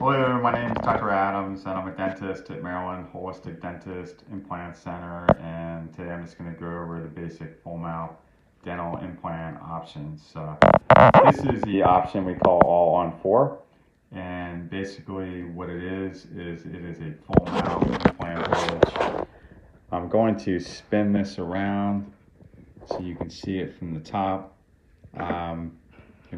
Hello, my name is Dr. Adams, and I'm a dentist at Maryland Holistic Dentist Implant Center. And today I'm just going to go over the basic full mouth dental implant options. This is the option we call all on four. And basically, what it is it is a full mouth implant bridge. I'm going to spin this around so you can see it from the top. And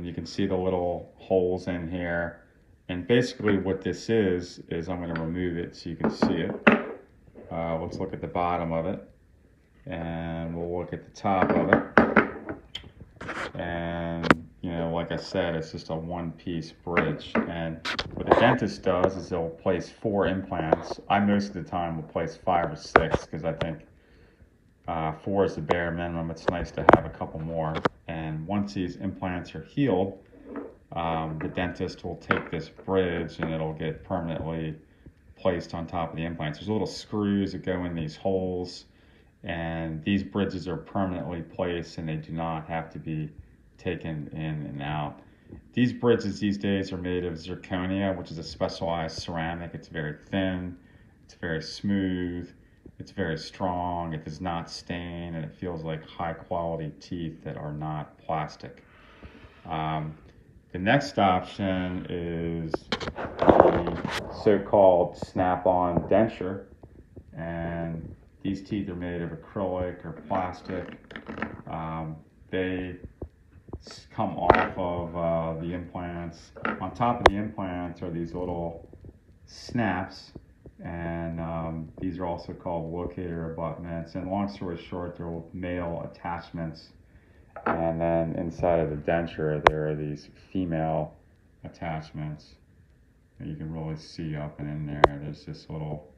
you can see the little holes in here. And basically what this is I'm going to remove it so you can see it. Let's look at the bottom of it. And we'll look at the top of it. And, you know, like I said, it's just a one-piece bridge. And what the dentist does is they'll place 4 implants. I most of the time will place 5 or 6 because I think 4 is the bare minimum. It's nice to have a couple more. And once these implants are healed, the dentist will take this bridge and it'll get permanently placed on top of the implants. There's little screws that go in these holes, and these bridges are permanently placed and they do not have to be taken in and out. These bridges these days are made of zirconia, which is a specialized ceramic. It's very thin, it's very smooth, it's very strong, it does not stain, and it feels like high quality teeth that are not plastic. The next option is the so-called snap-on denture, and these teeth are made of acrylic or plastic. They come off of the implants. On top of the implants are these little snaps, and these are also called locator abutments. And long story short, they're male attachments. And then inside of the denture, there are these female attachments that you can really see up and in there. There's this little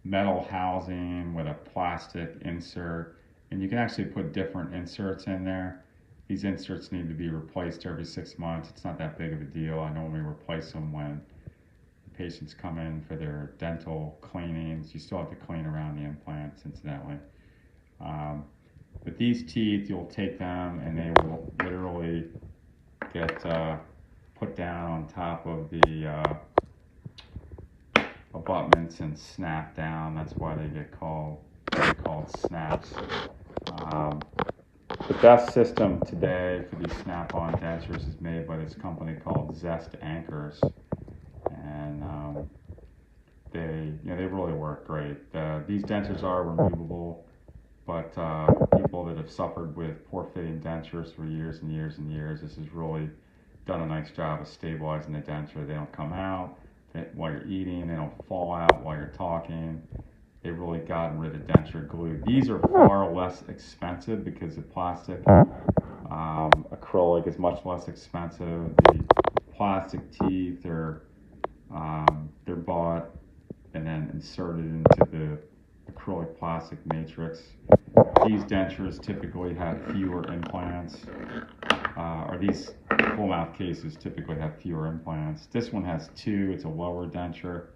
metal housing with a plastic insert, and you can actually put different inserts in there. These inserts need to be replaced every 6 months. It's not that big of a deal. I normally replace them when patients come in for their dental cleanings. You still have to clean around the implants, incidentally. But these teeth, you'll take them and they will literally get put down on top of the abutments and snap down. That's why they get called snaps. The best system today for these snap-on dentures is made by this company called Zest Anchors, and they really work great. These dentures are removable. But people that have suffered with poor fitting dentures for years and years and years, this has really done a nice job of stabilizing the denture. They don't come out while you're eating, they don't fall out while you're talking. They've really gotten rid of denture glue. These are far less expensive because the plastic, acrylic is much less expensive. The plastic teeth are they're bought and then inserted into the acrylic plastic matrix. These dentures typically have fewer implants, or these full mouth cases typically have fewer implants. This one has 2, it's a lower denture.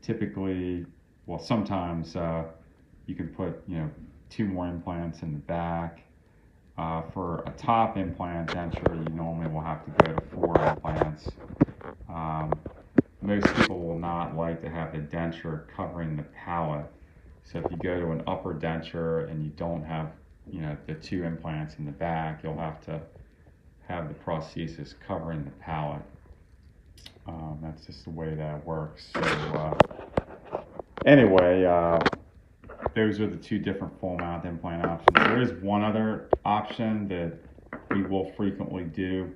Typically, well, sometimes you can put 2 more implants in the back. For a top implant denture, you normally will have to go to 4 implants. Most people will not like to have the denture covering the palate. So if you go to an upper denture and you don't have, the 2 implants in the back, you'll have to have the prosthesis covering the palate. That's just the way that works. So anyway, those are the 2 different full mouth implant options. There is one other option that we will frequently do,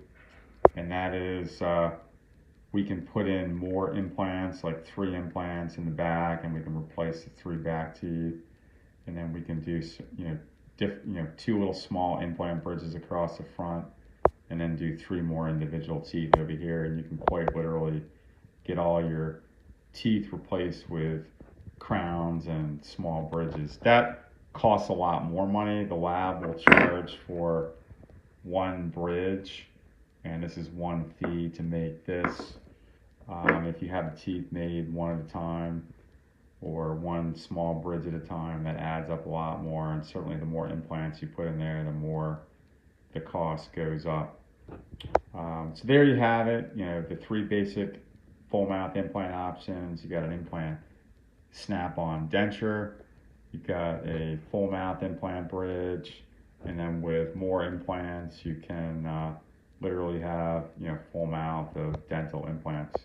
and that is we can put in more implants, like 3 implants in the back, and we can replace the 3 back teeth, and then we can do 2 little small implant bridges across the front, and then do 3 more individual teeth over here, and you can quite literally get all your teeth replaced with crowns and small bridges. That costs a lot more money. The lab will charge for 1 bridge, and this is 1 fee to make this. If you have the teeth made one at a time or 1 small bridge at a time, that adds up a lot more, and certainly the more implants you put in there, the more the cost goes up. So there you have it. You know, the three basic full mouth implant options. You got an implant snap-on denture. You got a full mouth implant bridge, and then with more implants, you can literally have full mouth of dental implants.